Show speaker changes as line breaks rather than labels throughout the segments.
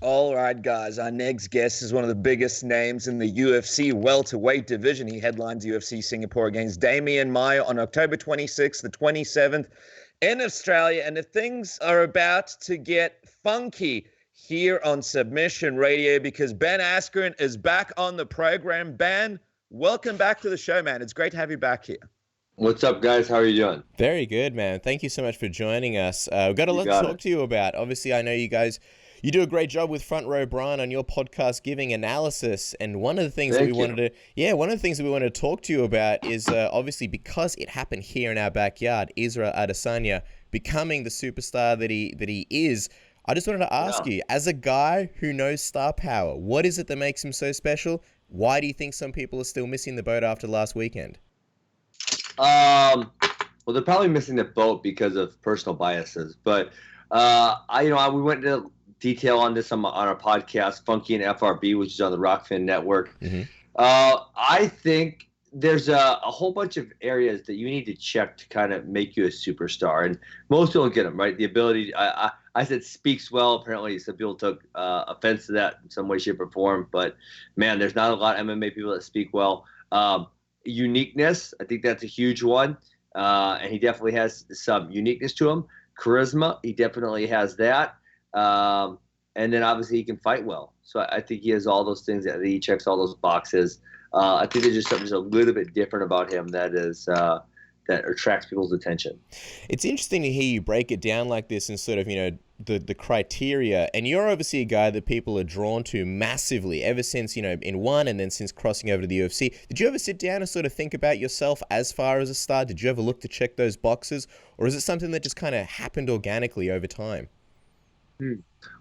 All right, guys. Our next guest is one of the biggest names in the UFC welterweight division. He headlines UFC Singapore against Demian Maia on October 26th, the 27th in Australia. And if things are about to get funky here on Submission Radio because Ben Askren is back on the program. Ben, welcome back to the show, man. It's great to have you back here.
What's up, guys? How are you doing?
Very good, man. Thank you so much for joining us. We've got a lot to talk to you about. Obviously, I know you do a great job with Front Row Brian on your podcast giving analysis. And one of the things we wanted to talk to you about is obviously because it happened here in our backyard, Israel Adesanya becoming the superstar that he is. I just wanted to ask you, as a guy who knows star power, what is it that makes him so special? Why do you think some people are still missing the boat after last weekend?
Well, they're probably missing the boat because of personal biases. But we went into detail on this on our podcast, Funky and FRB, which is on the Rockfin Network.
Mm-hmm.
I think there's a whole bunch of areas that you need to check to kind of make you a superstar, and most people get them right. The ability, I said speaks well. Apparently, some people took offense to that in some way, shape, or form. But man, there's not a lot of MMA people that speak well. Uniqueness, I think that's a huge one, and he definitely has some uniqueness to him. Charisma, he definitely has that, and then obviously he can fight well. So I think he has all those things. That he checks all those boxes. I think there's just something just a little bit different about him that attracts people's attention.
It's interesting to hear you break it down like this and sort of, the criteria. And you're obviously a guy that people are drawn to massively ever since, in one and then since crossing over to the UFC. Did you ever sit down and sort of think about yourself as far as a star? Did you ever look to check those boxes? Or is it something that just kind of happened organically over time?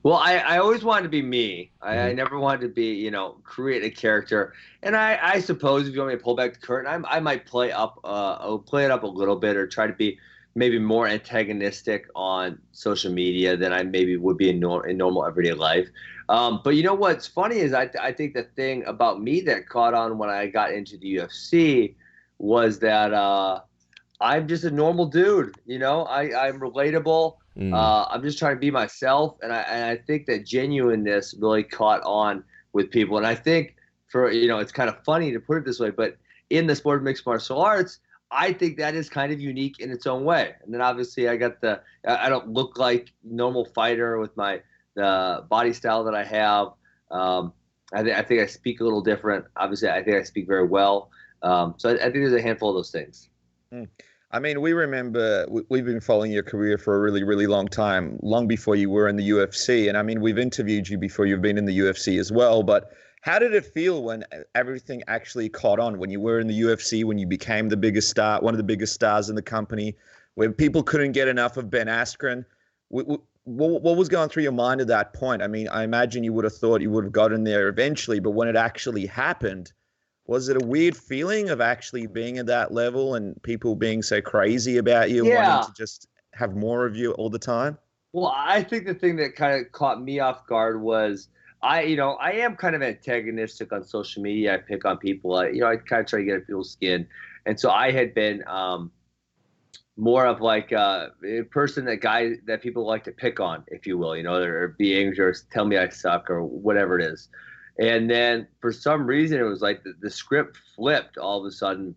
Well, I always wanted to be me. I never wanted to be, create a character. And I suppose if you want me to pull back the curtain, I might play it up a little bit or try to be maybe more antagonistic on social media than I maybe would be in normal everyday life. But you know what's funny is I think the thing about me that caught on when I got into the UFC was that I'm just a normal dude. I'm relatable. I'm just trying to be myself, and I think that genuineness really caught on with people. And I think it's kind of funny to put it this way, but in the sport of mixed martial arts, I think that is kind of unique in its own way. And then obviously I don't look like normal fighter with the body style that I have. I think I speak a little different. Obviously, I think I speak very well. So I think there's a handful of those things.
I mean, we remember we've been following your career for a really, really long time, long before you were in the UFC. And I mean, we've interviewed you before you've been in the UFC as well. But how did it feel when everything actually caught on, when you were in the UFC, when you became the biggest star, one of the biggest stars in the company, when people couldn't get enough of Ben Askren? What was going through your mind at that point? I mean, I imagine you would have thought you would have gotten there eventually, but when it actually happened, was it a weird feeling of actually being at that level and people being so crazy about you, wanting to just have more of you all the time?
Well, I think the thing that kind of caught me off guard was I am kind of antagonistic on social media. I pick on people. I kind of try to get at people's skin. And so I had been more of like a person, that people like to pick on, if you will, or be angry or tell me I suck or whatever it is. And then for some reason, it was like the script flipped all of a sudden.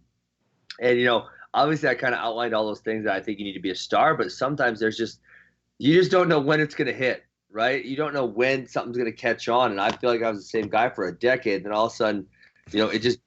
And, obviously I kind of outlined all those things that I think you need to be a star, but sometimes you just don't know when it's going to hit, right? You don't know when something's going to catch on. And I feel like I was the same guy for a decade. Then all of a sudden, it just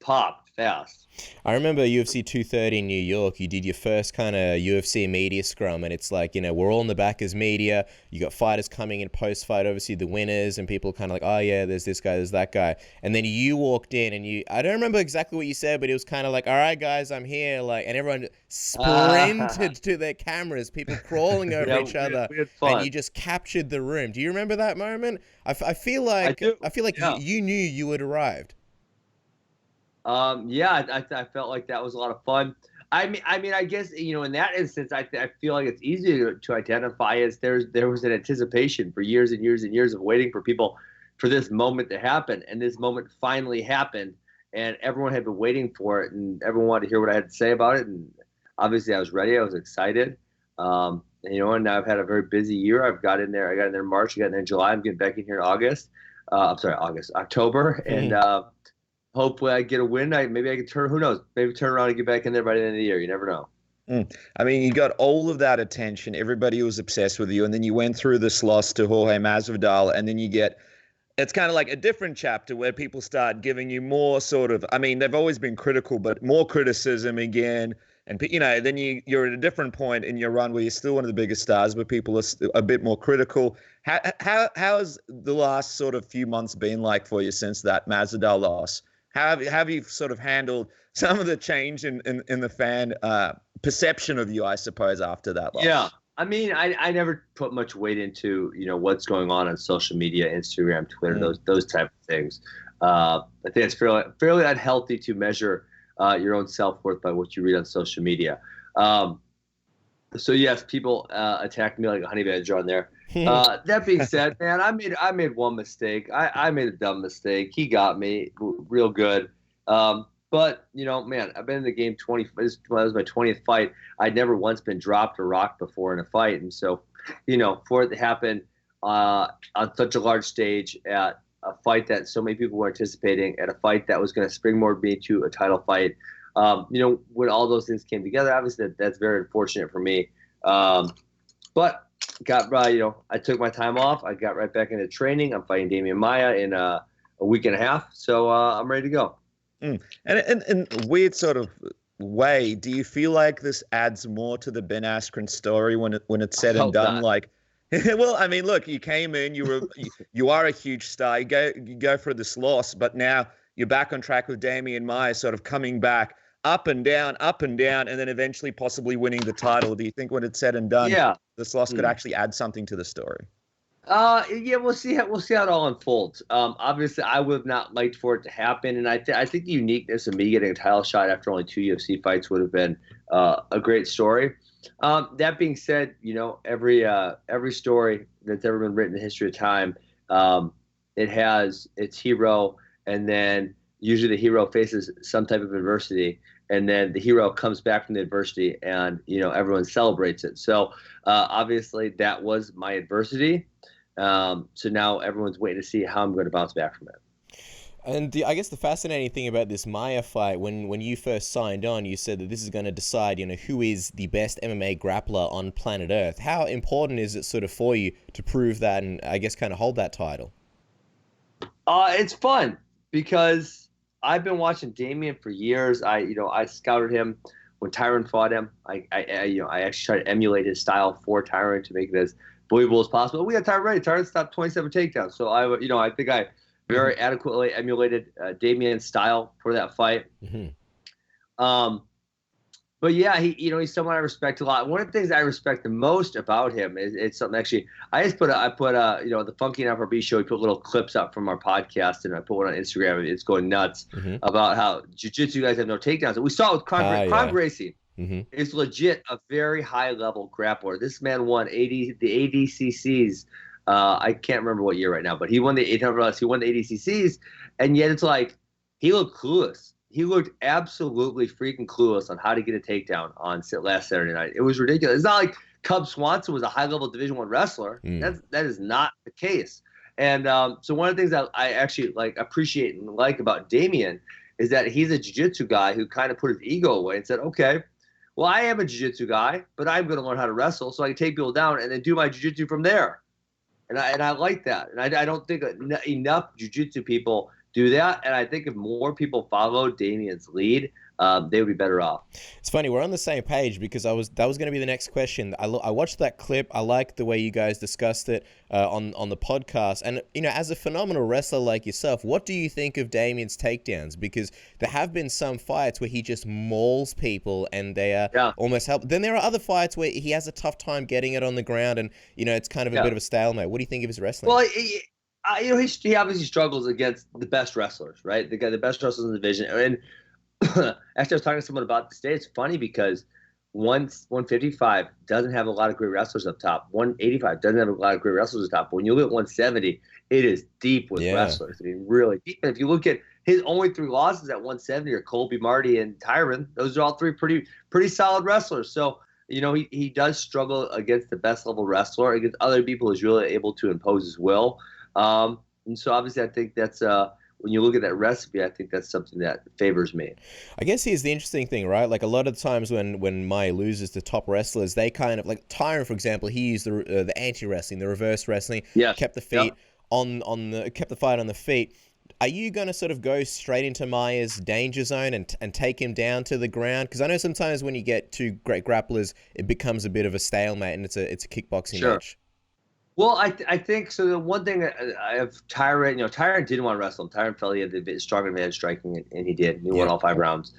popped fast.
I remember UFC 230 in New York. You did your first kind of UFC media scrum, and it's like, we're all in the back as media. You got fighters coming in post-fight, obviously the winners, and people kind of like, oh yeah, there's this guy, there's that guy. And then you walked in, and I don't remember exactly what you said, but it was kind of like, all right, guys, I'm here. And everyone sprinted to their cameras, people crawling over each other, and you just captured the room. Do you remember that moment? I feel like you knew you had arrived.
I felt like that was a lot of fun. I mean, I guess, in that instance, I feel like it's easy to identify as there was an anticipation for years and years and years of waiting for people for this moment to happen. And this moment finally happened, and everyone had been waiting for it, and everyone wanted to hear what I had to say about it. And obviously I was ready. I was excited. And now I've had a very busy year. I got in there in March, I got in there in July. I'm getting back in here in August. October. And hopefully I get a win. Maybe I can who knows? Maybe turn around and get back in there by the end of the year. You never know.
I mean, you got all of that attention. Everybody was obsessed with you. And then you went through this loss to Jorge Masvidal. And then it's kind of like a different chapter where people start giving you more sort of, I mean, they've always been critical, but more criticism again. And, then you're at a different point in your run where you're still one of the biggest stars, but people are a bit more critical. How has the last sort of few months been like for you since that Masvidal loss? How have you sort of handled some of the change in the fan perception of you, I suppose, after that loss?
Yeah. I mean, I never put much weight into, what's going on social media, Instagram, Twitter, those type of things. I think it's fairly unhealthy to measure your own self-worth by what you read on social media. So yes, people attack me like a honey badger on there. That being said, man, I made one mistake. I made a dumb mistake. He got me real good. But, man, I've been in the game this was my 20th fight. I'd never once been dropped or rocked before in a fight. And so, for it to happen on such a large stage at a fight that so many people were anticipating, at a fight that was going to springboard me to a title fight, when all those things came together, obviously that's very unfortunate for me. But I took my time off. I got right back into training. I'm fighting Demian Maia in a week and a half. So I'm ready to go.
And in a weird sort of way, do you feel like this adds more to the Ben Askren story when it's said and done? Not. Like, well, I mean, look, you came in, you are a huge star. You go for this loss, but now you're back on track with Demian Maia, sort of coming back up and down, and then eventually possibly winning the title. Do you think when it's said and done, this loss could actually add something to the story?
Yeah, we'll see how it all unfolds. Obviously, I would have not liked for it to happen, and I think the uniqueness of me getting a title shot after only 2 UFC fights would have been a great story. That being said, every story that's ever been written in the history of time, it has its hero, and then usually the hero faces some type of adversity, and then the hero comes back from the adversity, and everyone celebrates it. So obviously, that was my adversity. So now everyone's waiting to see how I'm going to bounce back from it.
And I guess the fascinating thing about this Maia fight, when you first signed on, you said that this is going to decide, who is the best MMA grappler on planet Earth. How important is it sort of for you to prove that and I guess kind of hold that title?
It's fun because I've been watching Demian for years. I scouted him when Tyron fought him. I actually tried to emulate his style for Tyron to make it as believable as possible. We got Tyron ready. Tyron stopped 27 takedowns. So I think I very adequately emulated Damian's style for that fight. But yeah, he's someone I respect a lot. One of the things I respect the most about him is it's something actually I put the Funky and FRB show. We put little clips up from our podcast, and I put one on Instagram. And it's going nuts about how jiu-jitsu guys have no takedowns. And we saw it with Kron Gracie. Is legit a very high level grappler. This man won the ADCCs. I can't remember what year right now, but he won the 800. He won the ADCCs, and yet it's like he looked clueless. He looked absolutely freaking clueless on how to get a takedown on last Saturday night. It was ridiculous. It's not like Cub Swanson was a high-level Division I wrestler. That is not the case. And so one of the things that I actually appreciate and like about Demian is that he's a jiu-jitsu guy who kind of put his ego away and said, okay, well, I am a jiu-jitsu guy, but I'm going to learn how to wrestle so I can take people down and then do my jiu-jitsu from there. And I like that. And I don't think enough jiu-jitsu people do that. And I think if more people followed Damian's lead, they would be better off.
It's funny, we're on the same page because that was going to be the next question. I watched that clip. I liked the way you guys discussed it on the podcast. And as a phenomenal wrestler like yourself, what do you think of Damian's takedowns? Because there have been some fights where he just mauls people and they almost help. Then there are other fights where he has a tough time getting it on the ground, and it's kind of a bit of a stalemate. What do you think of his wrestling?
Well, he obviously struggles against the best wrestlers, right? The best wrestlers in the division. And actually, I was talking to someone about this today. It's funny because 155 doesn't have a lot of great wrestlers up top. 185 doesn't have a lot of great wrestlers up top. But when you look at 170, it is deep with wrestlers. I mean, really deep. And if you look at his only 3 losses at 170 are Colby, Marty, and Tyron. Those are all 3 pretty solid wrestlers. So, he does struggle against the best level wrestler. Against other people, he's really able to impose his will. And so obviously I think that's when you look at that recipe, I think that's something that favors me.
I guess here's the interesting thing, right? Like a lot of the times when Maia loses to top wrestlers, they kind of like Tyron, for example. He used the anti-wrestling, the reverse wrestling.
Yes.
Kept the feet kept the fight on the feet. Are you going to sort of go straight into Maia's danger zone and take him down to the ground? Because I know sometimes when you get two great grapplers, it becomes a bit of a stalemate, and it's a kickboxing match.
Well, I think so. The one thing I have Tyron, Tyron didn't want to wrestle him. Tyron felt he had the stronger advantage striking, and he did. He won all 5 rounds.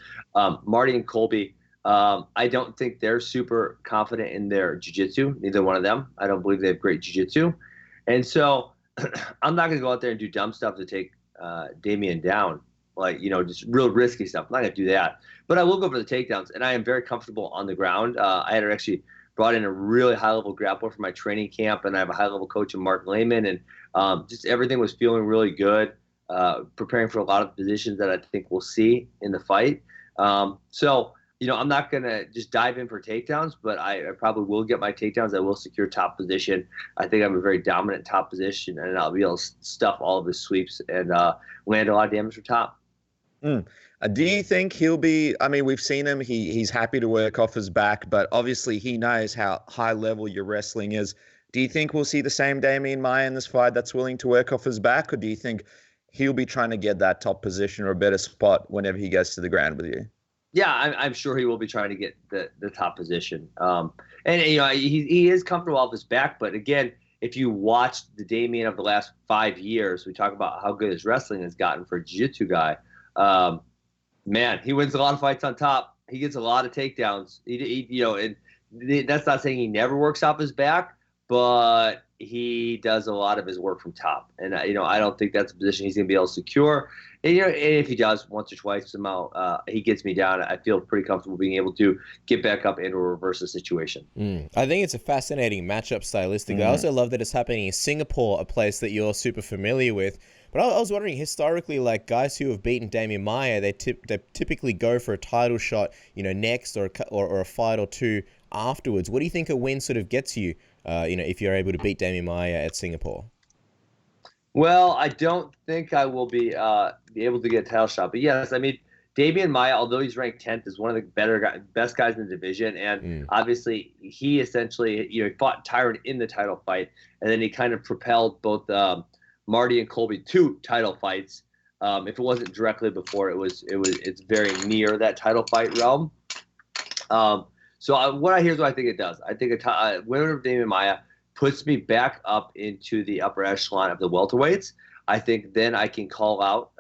Marty and Colby, I don't think they're super confident in their jiu-jitsu. Neither one of them. I don't believe they have great jiu-jitsu. And so I'm not going to go out there and do dumb stuff to take Demian down, like, just real risky stuff. I'm not going to do that. But I will go for the takedowns, and I am very comfortable on the ground. I had actually brought in a really high-level grappler for my training camp, and I have a high-level coach in Mark Lehman, and just everything was feeling really good, preparing for a lot of positions that I think we'll see in the fight. So, I'm not going to just dive in for takedowns, but I probably will get my takedowns. I will secure top position. I think I'm a very dominant top position, and I'll be able to stuff all of his sweeps and land a lot of damage for top.
Do you think he'll be, I mean, we've seen him, he's happy to work off his back, but obviously he knows how high level your wrestling is. Do you think we'll see the same Demian Maia in this fight that's willing to work off his back, or do you think he'll be trying to get that top position or a better spot whenever he goes to the ground with you?
Yeah, I'm sure he will be trying to get the top position. And he is comfortable off his back, but again, if you watch the Demian of the last 5 years, we talk about how good his wrestling has gotten for a jiu-jitsu guy. Man, he wins a lot of fights on top. He gets a lot of takedowns. And that's not saying he never works off his back, but he does a lot of his work from top. And I don't think that's a position he's going to be able to secure. And if he does once or twice somehow, he gets me down, I feel pretty comfortable being able to get back up and reverse the situation.
I think it's a fascinating matchup stylistically. I also love that it's happening in Singapore, a place that you're super familiar with. But I was wondering, historically, like guys who have beaten Demian Maia, they typically go for a title shot, next or a fight or two afterwards. What do you think a win sort of gets you, if you're able to beat Demian Maia at Singapore?
Well, I don't think I will be able to get a title shot. But yes, I mean, Demian Maia, although he's ranked 10th, is one of the best guys in the division. And obviously, he essentially, he fought Tyron in the title fight. And then he kind of propelled both Marty and Colby to title fights. If it wasn't directly before, it's very near that title fight realm. So what I hear is what I think it does. I think a winner of Demian Maia puts me back up into the upper echelon of the welterweights. I think then I can call out,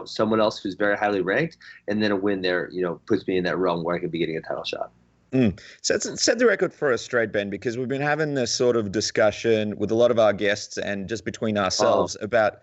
someone else who's very highly ranked, and then a win there, puts me in that realm where I could be getting a title shot.
Set the record for us straight, Ben, because we've been having this sort of discussion with a lot of our guests and just between ourselves about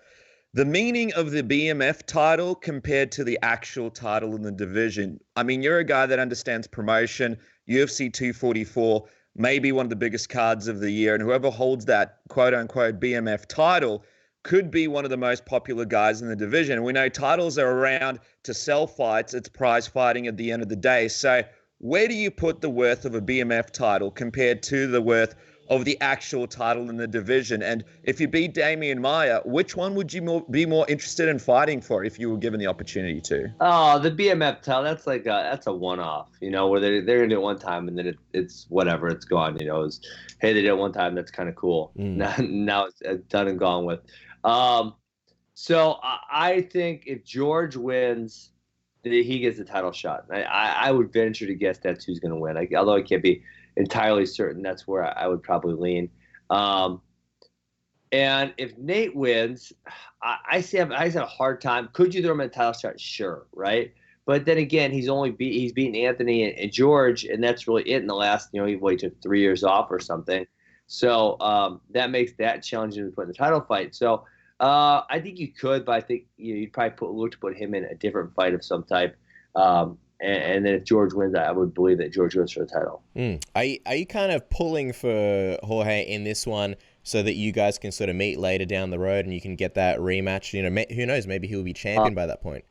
the meaning of the BMF title compared to the actual title in the division. I mean, you're a guy that understands promotion. UFC 244 may be one of the biggest cards of the year, and whoever holds that quote-unquote BMF title could be one of the most popular guys in the division. And we know titles are around to sell fights. It's prize fighting at the end of the day. So where do you put the worth of a BMF title compared to the worth of the actual title in the division? And if you beat Demian Maia, which one would you be more interested in fighting for if you were given the opportunity to?
Oh, the BMF title, that's a one-off, where they're going to do it one time and then it's whatever, it's gone. It's, hey, they did it one time, that's kind of cool. Now it's done and gone with. So I think if George wins, he gets the title shot. I would venture to guess that's who's going to win. Although I can't be entirely certain, that's where I would probably lean. And if Nate wins, I have a hard time. Could you throw him in a title shot? Sure, right? But then again, he's beaten Anthony and George, and that's really it in the last, he took 3 years off or something. So that makes that challenging to put in the title fight. So I think you could, but I think you'd probably look to put him in a different fight of some type. And then if George wins, I would believe that George wins for the title.
Are you kind of pulling for Jorge in this one so that you guys can sort of meet later down the road and you can get that rematch? Who knows? Maybe he'll be champion by that point.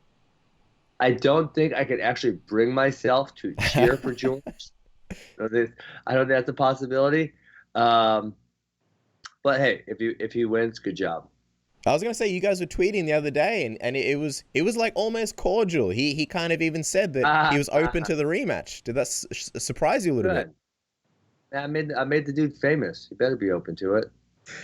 I don't think I could actually bring myself to cheer for George. don't think that's a possibility. But hey, if he wins, good job.
I was gonna say, you guys were tweeting the other day, and it was like almost cordial. He kind of even said that he was open to the rematch. Did that surprise you a little bit?
I made the dude famous. You better be open to it.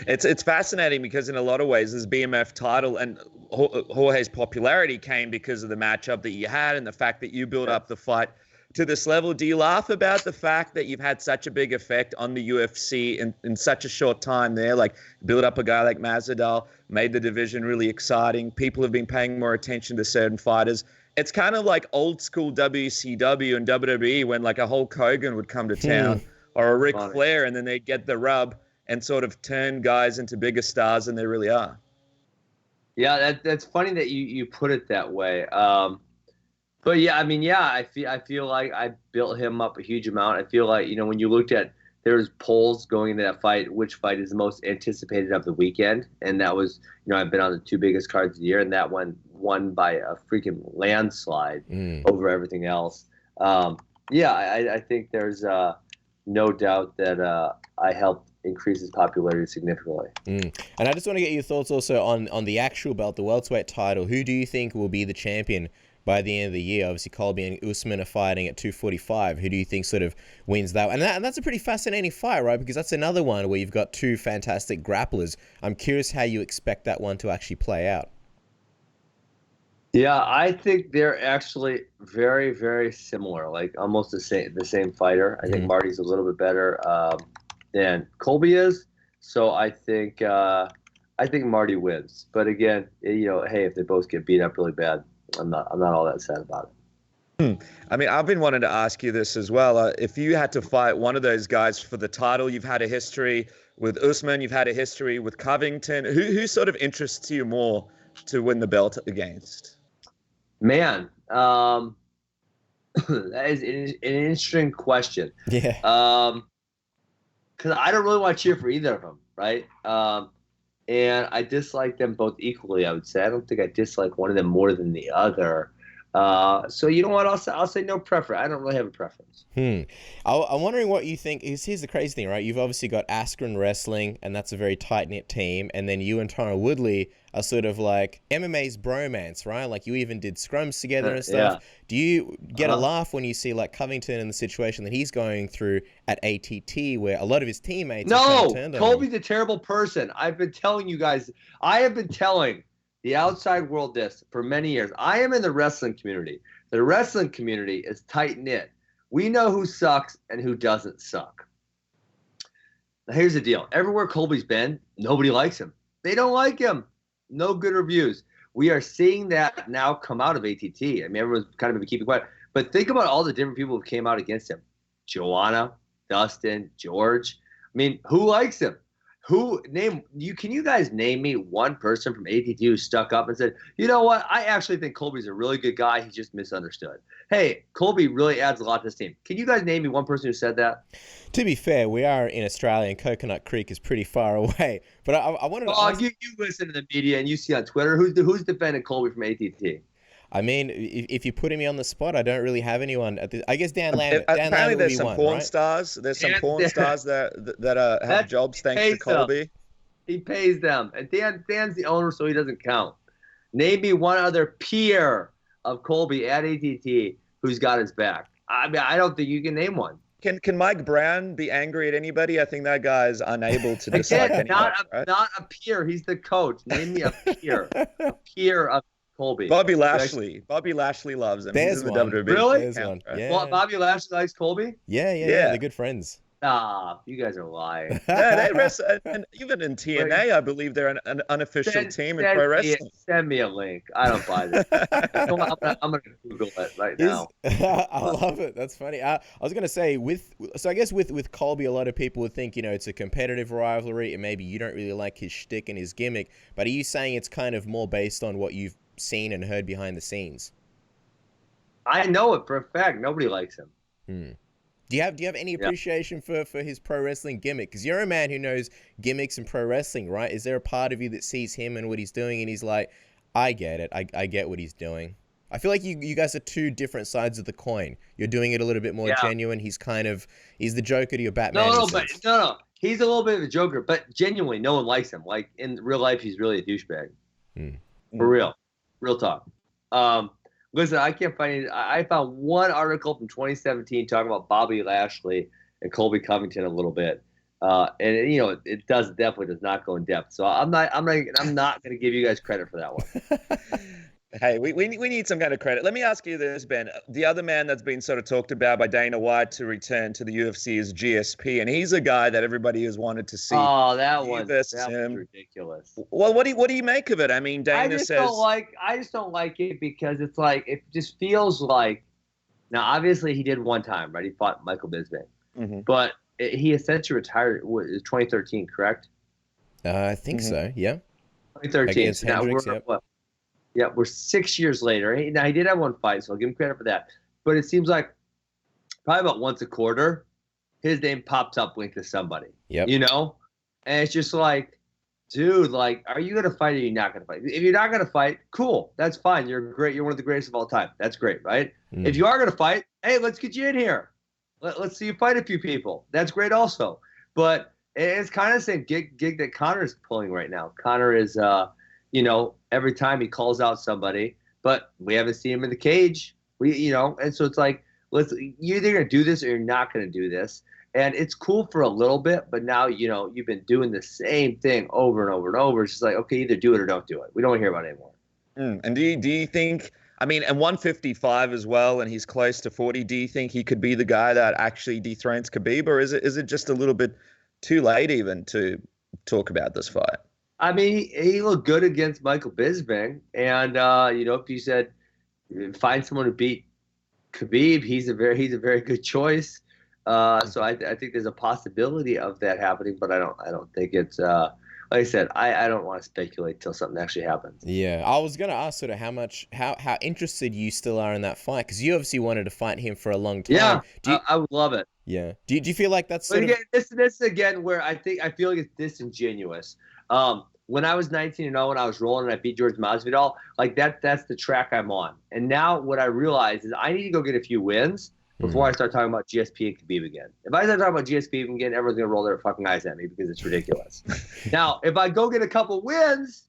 It's fascinating because in a lot of ways, this BMF title and Jorge's popularity came because of the matchup that you had and the fact that you built up the fight to this level. Do you laugh about the fact that you've had such a big effect on the UFC in such a short time there? Like, build up a guy like Masvidal, made the division really exciting. People have been paying more attention to certain fighters. It's kind of like old school WCW and WWE when like a Hulk Hogan would come to town or a Ric Flair, and then they'd get the rub and sort of turn guys into bigger stars than they really are.
Yeah, that's funny that you put it that way. But yeah, I mean, yeah, I feel like I built him up a huge amount. I feel like, you know, when you looked at, there's polls going into that fight, which fight is the most anticipated of the weekend, and that was, you know, I've been on the 2 biggest cards of the year, and that one won by a freaking landslide over everything else. Yeah, I think there's no doubt that I helped increase his popularity significantly.
And I just want to get your thoughts also on the actual belt, the welterweight title. Who do you think will be the champion by the end of the year? Obviously, Colby and Usman are fighting at 245. Who do you think sort of wins that? And that's a pretty fascinating fight, right? Because that's another one where you've got 2 fantastic grapplers. I'm curious how you expect that one to actually play out.
Yeah, I think they're actually very, very similar, like almost the same fighter. I think Marty's a little bit better than Colby is, so I think Marty wins. But again, you know, hey, if they both get beat up really bad, I'm not all that sad about it.
I mean, I've been wanting to ask you this as well. If you had to fight one of those guys for the title, you've had a history with Usman, you've had a history with Covington. Who sort of interests you more to win the belt against?
Man, that is an interesting question.
Yeah.
Because I don't really want to cheer for either of them, right? And I dislike them both equally, I would say. I don't think I dislike one of them more than the other. So you know what? I'll say no preference. I don't really have a preference.
I'm wondering what you think. Here's the crazy thing, right? You've obviously got Askren Wrestling, and that's a very tight-knit team. And then you and Tyron Woodley are sort of like MMA's bromance, right? Like, you even did scrums together and stuff. Yeah. Do you get a laugh when you see like Covington and the situation that he's going through at ATT, where a lot of his teammates have kind of turned on him?
Colby's a terrible person. I've been telling you guys. I have been telling the outside world this for many years. I am in the wrestling community. The wrestling community is tight-knit. We know who sucks and who doesn't suck. Now, here's the deal. Everywhere Colby's been, nobody likes him. They don't like him. No good reviews. We are seeing that now come out of ATT. I mean, everyone's kind of been keeping quiet. But think about all the different people who came out against him. Joanna, Dustin, George. I mean, who likes him? Can you guys name me one person from ATT who stuck up and said, you know what, I actually think Colby's a really good guy, he's just misunderstood. Hey, Colby really adds a lot to this team. Can you guys name me one person who said that?
To be fair, we are in Australia and Coconut Creek is pretty far away. But I wanted to ask...
you listen to the media and you see on Twitter, who's defending Colby from ATT?
I mean, if you're putting me on the spot, I don't really have anyone. I guess Dan Lambert.
Apparently, there's some porn stars. There's some porn stars that have jobs thanks to Colby.
He pays them, and Dan's the owner, so he doesn't count. Name me one other peer of Colby at ATT who's got his back. I mean, I don't think you can name one.
Can Mike Brown be angry at anybody? I think that guy is unable to dislike anyone.
Not a peer. He's the coach. Name me a peer. A peer of Colby.
Bobby Lashley. Bobby Lashley loves him.
There's one.
WWE. Really?
There's one. Yeah.
Well, Bobby Lashley likes Colby?
Yeah. They're good friends.
You guys are lying.
Yeah, they wrestle, and even in TNA, I believe they're an unofficial team in pro wrestling.
Send me a link. I don't buy this. I'm gonna Google it right now.
I love it. That's funny. I was gonna say I guess with Colby, a lot of people would think, you know, it's a competitive rivalry, and maybe you don't really like his shtick and his gimmick. But are you saying it's kind of more based on what you've seen and heard behind the scenes?
I know it for a fact. Nobody likes him.
Do you have any appreciation for his pro wrestling gimmick? Because you're a man who knows gimmicks in pro wrestling, right? Is there a part of you that sees him and what he's doing and he's like, I get it. I get what he's doing? I feel like you guys are two different sides of the coin. You're doing it a little bit more genuine. He's the Joker to your Batman.
No. He's a little bit of a Joker, but genuinely, no one likes him. Like in real life, he's really a douchebag. For real talk. Listen, I can't find it. I found one article from 2017 talking about Bobby Lashley and Colby Covington a little bit, and it definitely does not go in depth. So I'm not going to give you guys credit for that one.
Hey, we need some kind of credit. Let me ask you this, Ben. The other man that's been sort of talked about by Dana White to return to the UFC is GSP, and he's a guy that everybody has wanted to see.
Oh, that was ridiculous.
Well, what do you make of it? I mean, Dana says
I just don't like it because it's like it just feels like. Now, obviously, he did one time, right? He fought Michael Bisping, but he essentially retired. It was 2013, correct?
I think so. Yeah.
2013.
Against
so
Hendricks,
Yeah, we're 6 years later. Now, he did have one fight, so I'll give him credit for that. But it seems like probably about once a quarter, his name pops up linked to somebody.
Yep.
And it's just like, dude, like, are you going to fight or are you not going to fight? If you're not going to fight, cool. That's fine. You're great. You're one of the greatest of all time. That's great, right? If you are going to fight, hey, let's get you in here. Let's see you fight a few people. That's great also. But it's kind of the same gig that Conor's pulling right now. Conor is every time he calls out somebody, but we haven't seen him in the cage. And so it's like, you're either going to do this or you're not going to do this. And it's cool for a little bit, but now, you've been doing the same thing over and over and over. It's just like, okay, either do it or don't do it. We don't want to hear about it anymore.
And do you think, I mean, and 155 as well, and he's close to 40, do you think he could be the guy that actually dethrones Khabib, or is it just a little bit too late even to talk about this fight?
I mean, he looked good against Michael Bisping, and if you said find someone to beat Khabib, he's a very good choice. So I think there's a possibility of that happening, but I don't think it's like I said, I don't want to speculate till something actually happens.
Yeah, I was gonna ask sort of how interested you still are in that fight, because you obviously wanted to fight him for a long time.
Yeah, I would love it.
Yeah. Do you feel like that's
this is again where I feel like it's disingenuous. When I was 19-0 and I was rolling and I beat Jorge Masvidal, like that's the track I'm on. And now what I realize is I need to go get a few wins before I start talking about GSP and Khabib again. If I start talking about GSP again, everyone's gonna roll their fucking eyes at me because it's ridiculous. Now, if I go get a couple wins,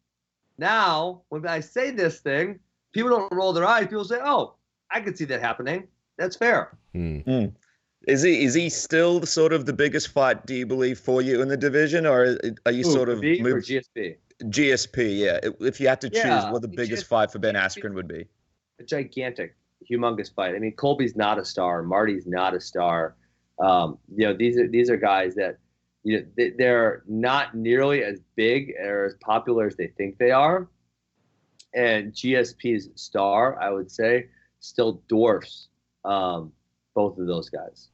now when I say this thing, people don't roll their eyes. People say, "Oh, I could see that happening." That's fair.
Is he still sort of the biggest fight, do you believe, for you in the division, or are you sort of
moving? Or GSP?
GSP, yeah. If you had to choose what the biggest fight for Ben Askren would be.
A gigantic, humongous fight. I mean, Colby's not a star. Marty's not a star. These are guys that they're not nearly as big or as popular as they think they are. And GSP's star, I would say, still dwarfs both of those guys.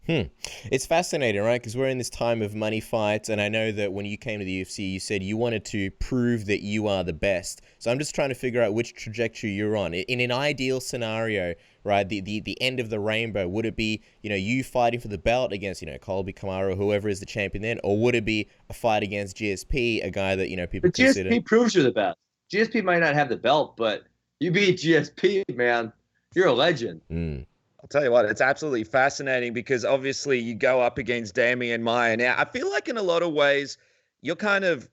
It's fascinating, right? Because we're in this time of money fights, and I know that when you came to the UFC, you said you wanted to prove that you are the best. So I'm just trying to figure out which trajectory you're on. In an ideal scenario, right, the end of the rainbow, would it be, you fighting for the belt against, Colby, Kamaru, whoever is the champion then, or would it be a fight against GSP, a guy that, people
but
consider...
GSP proves you're the best. GSP might not have the belt, but you beat GSP, man. You're a legend.
I'll tell you what, it's absolutely fascinating because obviously you go up against Demian Maia. Now, I feel like in a lot of ways,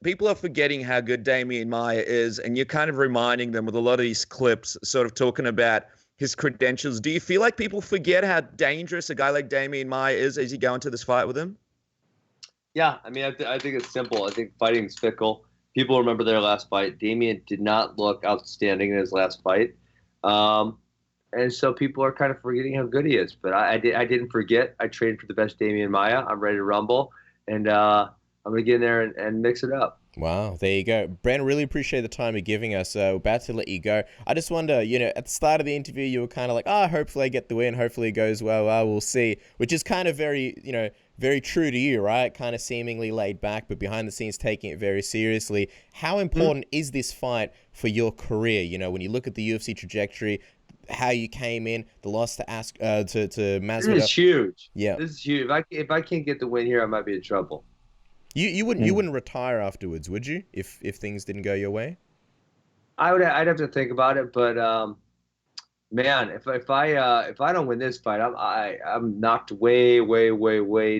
people are forgetting how good Demian Maia is, and you're kind of reminding them with a lot of these clips, sort of talking about his credentials. Do you feel like people forget how dangerous a guy like Demian Maia is as you go into this fight with him?
Yeah, I mean, I think it's simple. I think fighting is fickle. People remember their last fight. Demian did not look outstanding in his last fight. And so people are kind of forgetting how good he is. But I didn't forget. I trained for the best Demian Maia. I'm ready to rumble. And I'm going to get in there and mix it up.
Wow, there you go. Brandon, really appreciate the time you're giving us. We're about to let you go. I just wonder, at the start of the interview, you were kind of like, hopefully I get the win. Hopefully it goes well. We'll see. Which is kind of very, very true to you, right? Kind of seemingly laid back, but behind the scenes taking it very seriously. How important is this fight for your career? When you look at the UFC trajectory, how you came in, the loss to Masvidal.
This is huge.
Yeah,
this is huge. If I can't get the win here, I might be in trouble.
You wouldn't retire afterwards, would you? If things didn't go your way?
I'd have to think about it, but Man, if I don't win this fight, I'm knocked way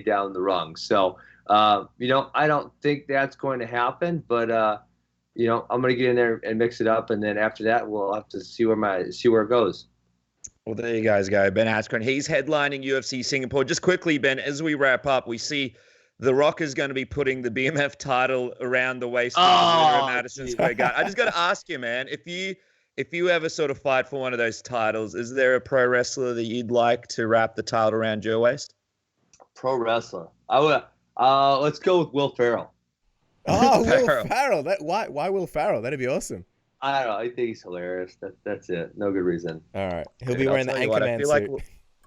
down the rung. So I don't think that's going to happen, but I'm gonna get in there and mix it up, and then after that, we'll have to see where it goes.
Well, there you guys go. Ben Askren. He's headlining UFC Singapore. Just quickly, Ben, as we wrap up, we see The Rock is going to be putting the BMF title around the waist of the winner of Madison Square Garden. I just got to ask you, man, if you ever sort of fight for one of those titles, is there a pro wrestler that you'd like to wrap the title around your waist?
Pro wrestler. I would. Let's go with Will Ferrell.
Oh, Will Ferrell. Why Will Ferrell? That'd be awesome.
I don't know. I think he's hilarious. That's it. No good reason.
All right. He'll be wearing the Anchorman suit.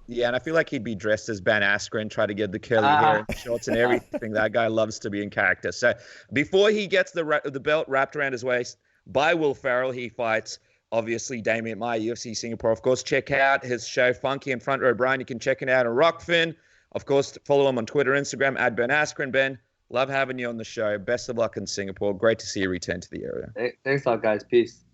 Yeah, and I feel like he'd be dressed as Ben Askren, try to get the curly hair, shorts, and everything. That guy loves to be in character. So before he gets the belt wrapped around his waist by Will Ferrell, he fights, obviously, Demian Maia, UFC Singapore. Of course, check out his show, Funky and Front Row Brian. You can check it out on Rockfin. Of course, follow him on Twitter, Instagram, @Ben Askren. Ben, love having you on the show. Best of luck in Singapore. Great to see you return to the area.
Thanks a lot, guys. Peace.